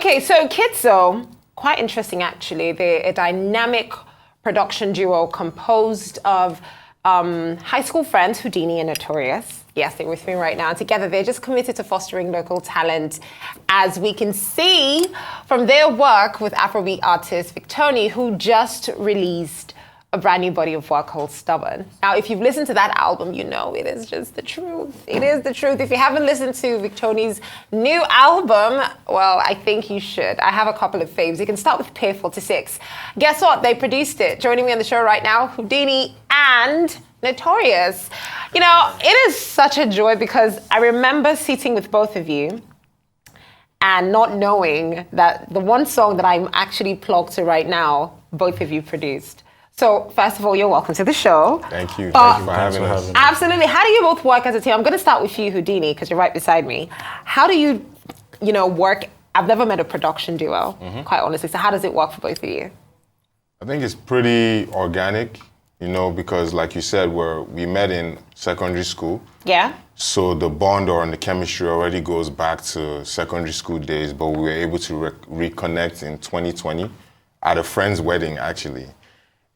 Okay, so Kidzo, quite interesting actually. They're a dynamic production duo composed of high school friends, Houdini and Notorious. Yes, they're with me right now. Together, they're just committed to fostering local talent, as we can see from their work with Afrobeat artist Victony, who just released a brand new body of work called Stubborn. Now, if you've listened to that album, you know it is just the truth. It is the truth. If you haven't listened to Victony's new album, well, I think you should. I have a couple of faves. You can start with Pier 46. Guess what? They produced it. Joining me on the show right now, Houdini and Notorious. You know, it is such a joy because I remember sitting with both of you and not knowing that the one song that I'm actually plugged to right now, both of you produced. So, first of all, you're welcome to the show. Thank you. Thank you for having us. Absolutely. How do you both work as a team? I'm going to start with you, Houdini, because you're right beside me. How do you work? I've never met a production duo, quite honestly. So how does it work for both of you? I think it's pretty organic, because like you said, we met in secondary school. Yeah. So the bond or the chemistry already goes back to secondary school days, but we were able to reconnect in 2020 at a friend's wedding, actually.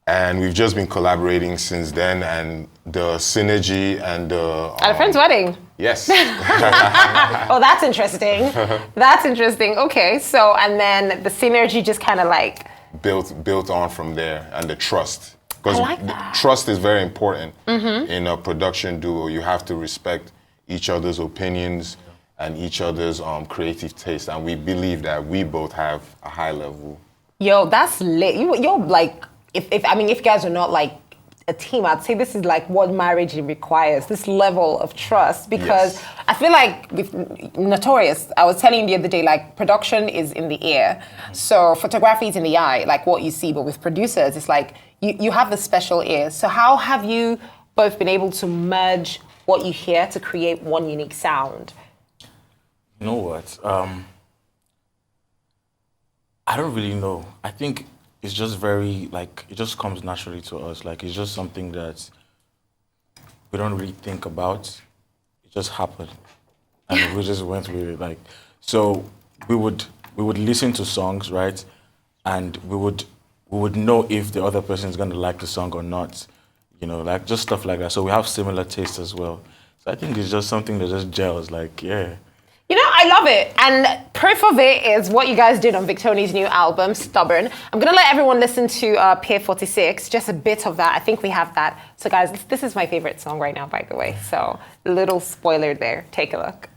And we've just been collaborating since then, and the synergy and the... At a friend's wedding? Yes. Oh, that's interesting. That's interesting. Okay, so, and then the synergy just kind of like... Built on from there, and the trust. Because I like that. Trust is very important in a production duo. You have to respect each other's opinions and each other's creative taste, and we believe that we both have a high level. Yo, that's lit. You're like... If you guys are not like a team, I'd say this is like what marriage requires, this level of trust. Because yes. I feel like with Notorious, I was telling you the other day, like production is in the ear. So photography is in the eye, like what you see. But with producers, it's like you have the special ear. So how have you both been able to merge what you hear to create one unique sound? You know what? I don't really know. I think it's just very, it just comes naturally to us. It's just something that we don't really think about. It just happened. And we just went with it. So we would listen to songs, right? And we would know if the other person is going to like the song or not. Just stuff like that. So we have similar tastes as well. So I think it's just something that just gels, yeah. I love it. And proof of it is what you guys did on Victony's new album, Stubborn. I'm going to let everyone listen to Pier 46, just a bit of that. I think we have that. So guys, this is my favorite song right now, by the way. So a little spoiler there. Take a look.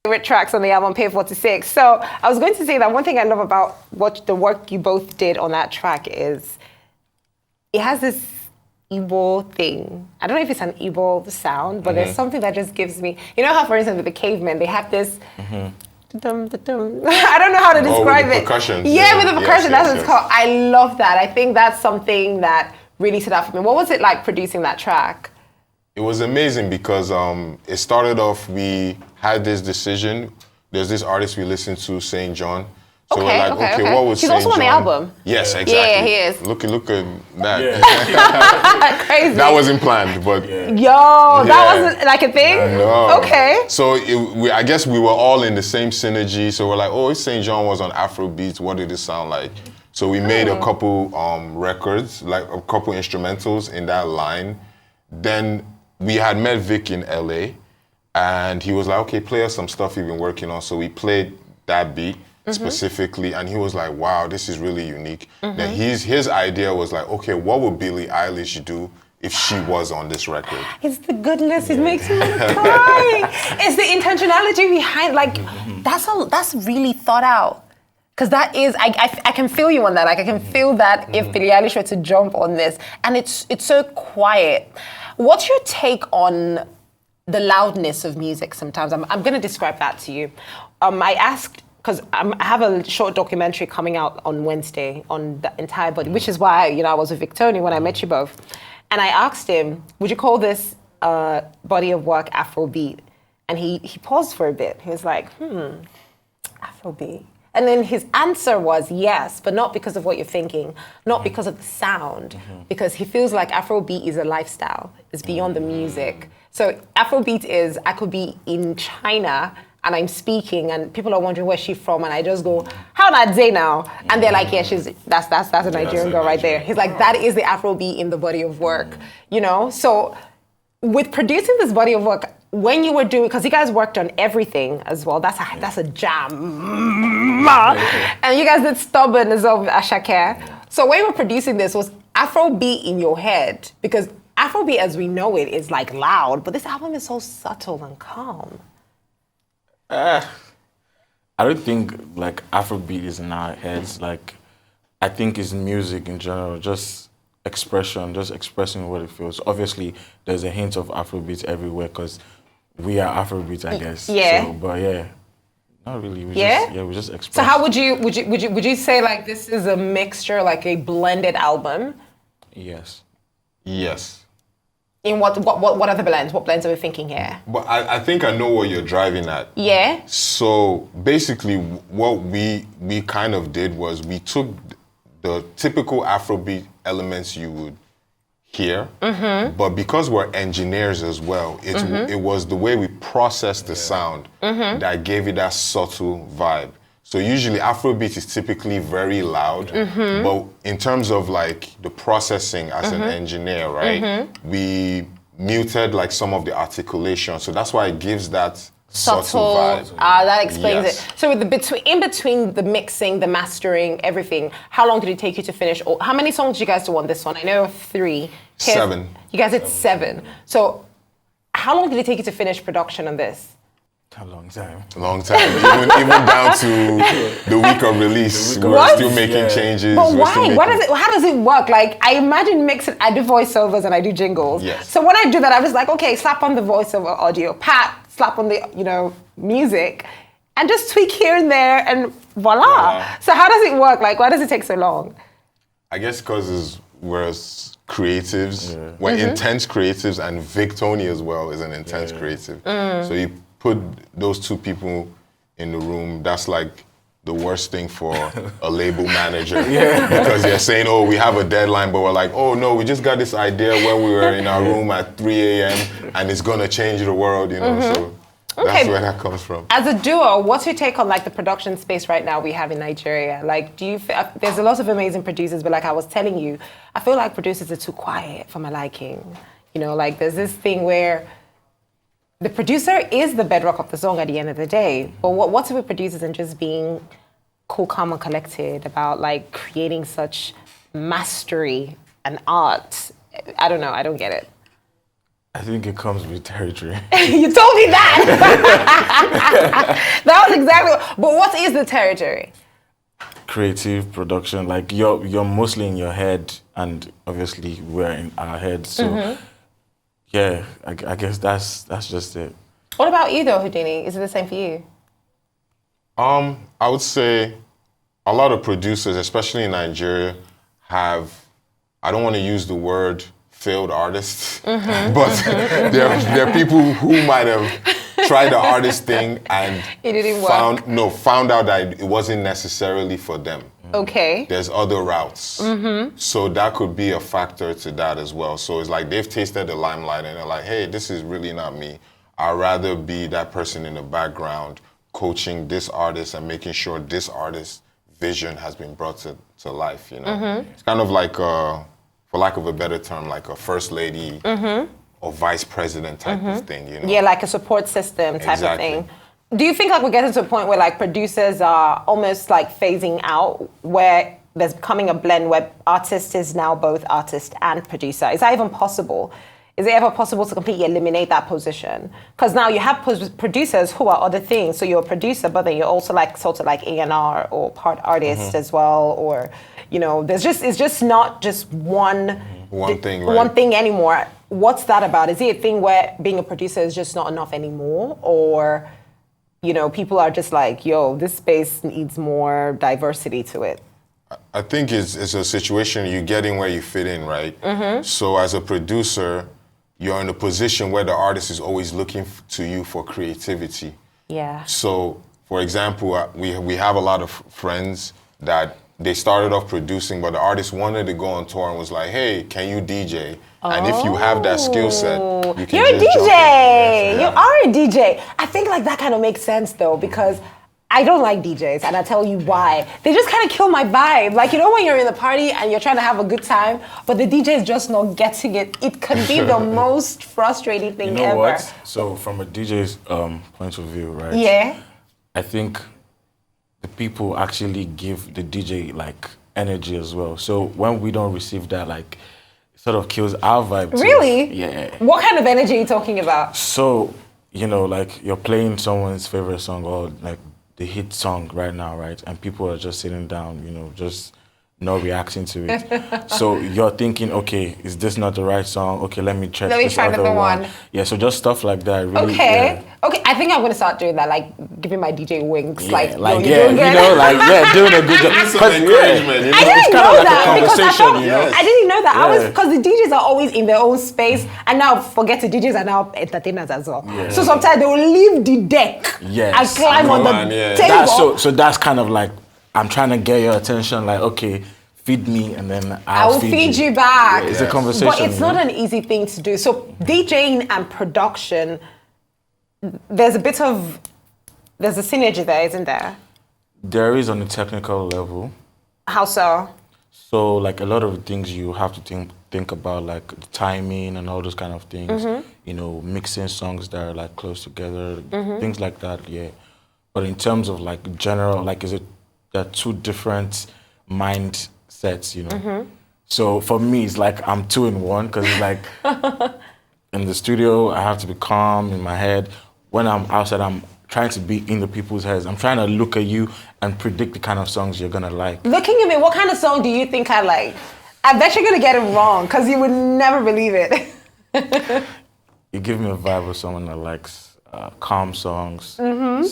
Favorite tracks on the album, Pier 46. So I was going to say that one thing I love about what the work you both did on that track is it has this Igbo thing. I don't know if it's an Igbo sound, but there's something that just gives me... You know how, for instance, with the cavemen, they have this... I don't know how to describe it. Percussion. Yeah, with the percussion. That's what it's called. I love that. I think that's something that really stood out for me. What was it like producing that track? It was amazing because it started off, we had this decision. There's this artist we listened to, St. John. So we're like, okay, what was St. John? He's also on the album. Yes, exactly. Yeah, he is. Look at that. Yeah. Crazy. That wasn't planned, but... That wasn't like a thing? No. Okay. So I guess we were all in the same synergy. So we're like, if St. John was on Afrobeats, what did it sound like? So we made a couple records, like a couple instrumentals in that line. Then we had met Vic in LA, and he was like, okay, play us some stuff you've been working on. So we played that beat specifically, and he was like, wow, this is really unique. Then his idea was like, okay, what would Billie Eilish do if she was on this record? It's the goodness, it makes me want to cry. It's the intentionality behind, that's really thought out. Because that is, I can feel you on that. I can feel that if Billie Eilish were to jump on this, and it's so quiet. What's your take on the loudness of music sometimes? I'm going to describe that to you. I asked, because I have a short documentary coming out on Wednesday on the entire body, which is why, I was with Victony when I met you both. And I asked him, would you call this body of work Afrobeat? And he paused for a bit. He was like, Afrobeat. And then his answer was yes, but not because of what you're thinking, not because of the sound, because he feels like Afrobeat is a lifestyle. It's beyond the music. So Afrobeat is, I could be in China and I'm speaking and people are wondering where's she from, and I just go, how that day now? And they're like, yeah, that's a Nigerian girl right there. He's like, that is the Afrobeat in the body of work, you know? So with producing this body of work, when you were doing, because you guys worked on everything as well, that's a jam. And you guys did Stubborn as well with Ashake. So when you were producing this, was Afrobeat in your head? Because Afrobeat as we know it is like loud, but this album is so subtle and calm. I don't think like Afrobeat is in our heads. Like, I think it's music in general, just expression, just expressing what it feels. Obviously, there's a hint of Afrobeat everywhere because we are Afrobeat, I guess. Yeah. So, but yeah, not really. We just express. So how would you say like this is a mixture, like a blended album? Yes. Yes. In what are the blends? What blends are we thinking here? But I think I know what you're driving at. Yeah. So basically what we kind of did was we took the typical Afrobeat elements you would hear, but because we're engineers as well, it was the way we processed the sound that gave it that subtle vibe. So usually Afrobeat is typically very loud, but in terms of like the processing as an engineer, right, we muted like some of the articulation. So that's why it gives that subtle vibe. That explains Yes. it. So with in between the mixing, the mastering, everything, how long did it take you to finish? How many songs did you guys do on this one? I know 3. 7. You guys did 7. So how long did it take you to finish production on this? A long time. Long time. even down to the week of release. We're What? still making changes. But We're still why? making- How does it work? Like, I imagine mixing, I do voiceovers and I do jingles. Yes. So when I do that, I'm just like, okay, slap on the voiceover audio, slap on the, music, and just tweak here and there, and voila. So how does it work? Like, why does it take so long? I guess because we're creatives, we're intense creatives, and Vic Tony as well is an intense creative. So you put those two people in the room, that's like the worst thing for a label manager. Because they're saying, oh, we have a deadline, but we're like, oh no, we just got this idea when we were in our room at 3 a.m. and it's gonna change the world, So that's where that comes from. As a duo, what's your take on like the production space right now we have in Nigeria? Like, do you there's a lot of amazing producers, but like I was telling you, I feel like producers are too quiet for my liking. Like there's this thing where the producer is the bedrock of the song at the end of the day. But what's with producers and just being cool, calm, and collected about like creating such mastery and art? I don't know. I don't get it. I think it comes with territory. You told me that. That was exactly. But what is the territory? Creative production, like you're mostly in your head, and obviously we're in our heads. So yeah, I guess that's just it. What about you though, Houdini? Is it the same for you? I would say a lot of producers, especially in Nigeria, have, I don't want to use the word failed artists, but there are people who might have tried the artist thing and it didn't work. Found out that it wasn't necessarily for them. Okay. There's other routes. So that could be a factor to that as well. So it's like they've tasted the limelight and they're like, hey, this is really not me. I'd rather be that person in the background coaching this artist and making sure this artist's vision has been brought to life, It's kind of like, for lack of a better term, like a first lady or vice president type of thing, Yeah, like a support system type of thing. Do you think like we're getting to a point where like producers are almost like phasing out, where there's becoming a blend where artist is now both artist and producer? Is that even possible? Is it ever possible to completely eliminate that position? Because now you have producers who are other things. So you're a producer, but then you're also like sort of like A&R or part artist as well, or it's just not just one thing, right? One thing anymore. What's that about? Is it a thing where being a producer is just not enough anymore, or people are just like, yo, this space needs more diversity to it? I think it's a situation you get in where you fit in, right? So as a producer, you're in a position where the artist is always looking to you for creativity. Yeah. So for example, we have a lot of friends that they started off producing, but the artist wanted to go on tour and was like, "Hey, can you DJ?" And if you have that skill set, you can You're a just jump in. DJ. Yeah. You are a DJ. I think like that kind of makes sense though, because I don't like DJs, and I'll tell you why. They just kind of kill my vibe. Like, you know when you're in the party and you're trying to have a good time, but the DJ is just not getting it. It can be the most frustrating thing You know ever. what? So from a DJ's point of view, right? Yeah. I think the people actually give the DJ like energy as well. So when we don't receive that, like, it sort of kills our vibe too. Really? Yeah. What kind of energy are you talking about? So, you know, like you're playing someone's favorite song or like the hit song right now, right? And people are just sitting down, you know, just not reacting to it. So you're thinking, okay, is this not the right song? Okay, let me check Let me this try other another one. one. Yeah, so just stuff like that. Really, Okay. yeah. Okay, I think I'm gonna start doing that, like giving my DJ winks. Yeah, like, like, yo, yeah, you're doing you good. know, like, yeah, doing a good job. Some 'Cause, encouragement, you know? I it's didn't kind know of like that a because I conversation, thought, you know? I didn't know that. I was Yeah. because the DJs are always in their own space, and now forget the DJs are now entertainers as well. Yeah. So sometimes they will leave the deck Yes. and climb on the Man, yeah. table. So that's kind of like, I'm trying to get your attention, like, okay, feed me, and then I will feed you back. Yeah, it's a conversation. But it's you not know? an easy thing to do. So DJing and production, there's a synergy there, isn't there? There is on a technical level. How so? So like a lot of the things you have to think about, like the timing and all those kind of things. You know, mixing songs that are like close together, things like that. Yeah. But in terms of like general, like there are two different mindsets, you know. So for me, it's like I'm two in one because it's like in the studio I have to be calm in my head. When I'm outside, I'm trying to be in the people's heads. I'm trying to look at you and predict the kind of songs you're gonna like. Looking at me, what kind of song do you think I like? I bet you're gonna get it wrong because you would never believe it. You give me a vibe of someone that likes calm songs,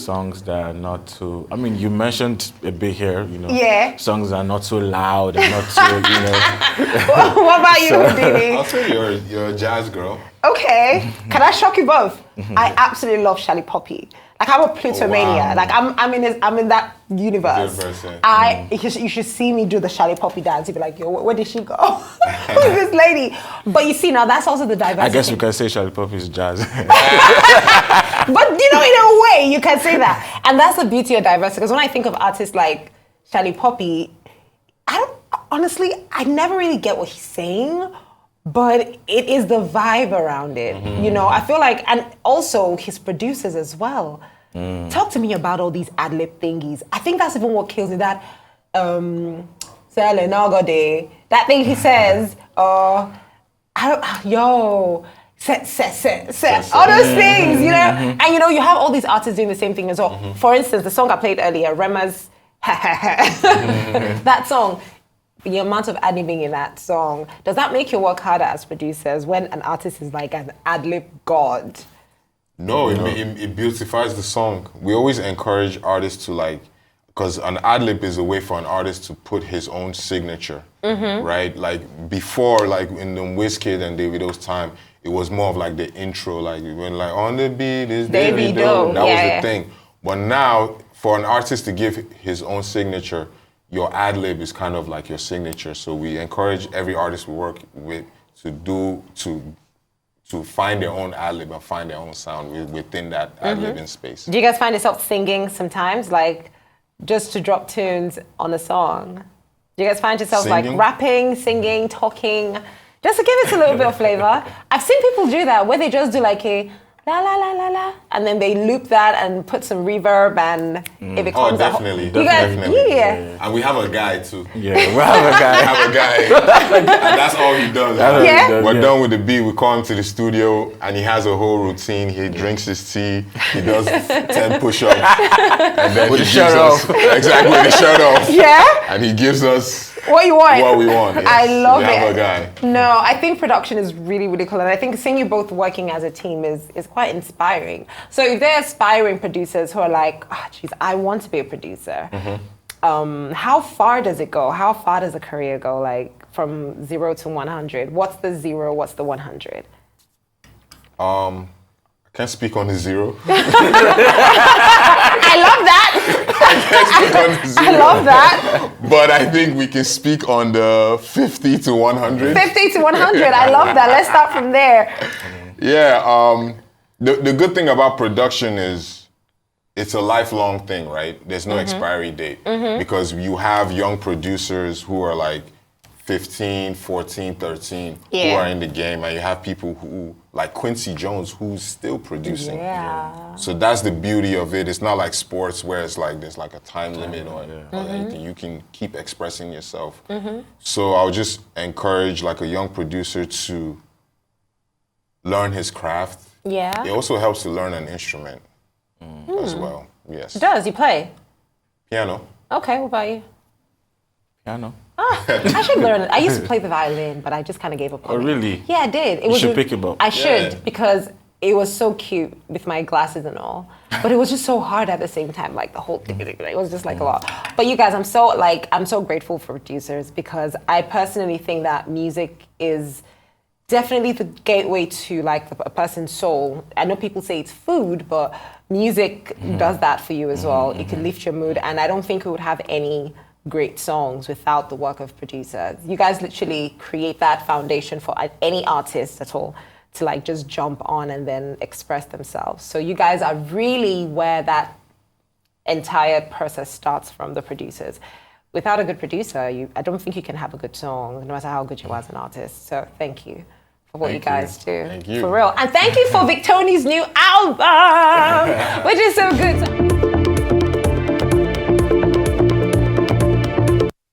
songs that are not too. I mean, you mentioned a bit here, you know. Yeah. Songs that are not too loud and not too, you know. What about you, Houdini? I'll say you're a jazz girl. Okay, can I shock you both? I absolutely love Shelly Poppy. Like I'm a Plutomania. wow. Like I'm in that universe. Good person. You should see me do the Shelly Poppy dance. You'd be like, yo, where did she go? Who is this lady? But you see, now that's also the diversity. I guess you can say Charlie Pop is jazz. But you know, in a way, you can say that. And that's the beauty of diversity. Because when I think of artists like Shelly Poppy, honestly, I never really get what he's saying, but it is the vibe around it. You know, I feel like, and also his producers as well. Talk to me about all these ad-lib thingies. I think that's even what kills me, that that thing he says, all those things, you know? And you know, you have all these artists doing the same thing as well. For instance, the song I played earlier, Rema's that song, the amount of ad-libbing in that song, does that make you work harder as producers when an artist is like an ad-lib god? No, it beautifies the song. We always encourage artists to like, because an ad-lib is a way for an artist to put his own signature, right? Like before, like in the Wizkid and Davido's time, it was more of like the intro, like when like on the beat is Davido. That was the thing. But now, for an artist to give his own signature, your ad-lib is kind of like your signature. So we encourage every artist we work with to find their own ad-lib and find their own sound within that ad-libbing space. Do you guys find yourself singing sometimes, like just to drop tunes on a song? Do you guys find yourself like rapping, singing, talking, just to give it a little bit of flavor? I've seen people do that where they just do like a la la la la la, and then they loop that and put some reverb, and it becomes definitely. You guys, yeah. And we have a guy too. Yeah, we have a guy. We have a guy, and that's all he does. Yeah. We're done with the beat. We call him to the studio, and he has a whole routine. He drinks his tea. He does 10 push-ups, and then With he the shirt gives us exactly with the shirt off. Yeah. And he gives us What you want? what we want. Yes. I love we it. have a guy. No, I think production is really, really cool. And I think seeing you both working as a team is quite inspiring. So if there are aspiring producers who are like, geez, I want to be a producer, how far does it go? How far does a career go? Like from 0 to 100? What's the 0? What's the 100? A Can't speak on the zero. I love that. Can't speak on the zero. I love that. But I think we can speak on the 50 to 100. 50 to 100. I love that. Let's start from there. Yeah. The good thing about production is it's a lifelong thing, right? There's no expiry date because you have young producers who are like 15, 14, 13 who are in the game, and you have people who, like Quincy Jones, who's still producing. Yeah. So that's the beauty of it. It's not like sports where it's like there's like a time limit or anything. You can keep expressing yourself. So I would just encourage like a young producer to learn his craft. Yeah. It also helps to learn an instrument as well. Yes. It does. You play? Piano. Okay, what about you? Piano. I should learn it. I used to play the violin, but I just kind of gave up on Oh, it. really? Yeah, I did. You should pick it up. I should, Yeah. because it was so cute with my glasses and all. But it was just so hard at the same time, like the whole thing. It was just like a lot. But you guys, I'm so grateful for producers, because I personally think that music is definitely the gateway to like a person's soul. I know people say it's food, but music does that for you as well. It can lift your mood, and I don't think we would have any great songs without the work of producers. You guys literally create that foundation for any artist at all to like just jump on and then express themselves. So you guys are really where that entire process starts from, the producers. Without a good producer, I don't think you can have a good song, no matter how good you are as an artist. So thank you for what you guys do. Thank you. For real. And thank you for Victoni's new album, which is so good.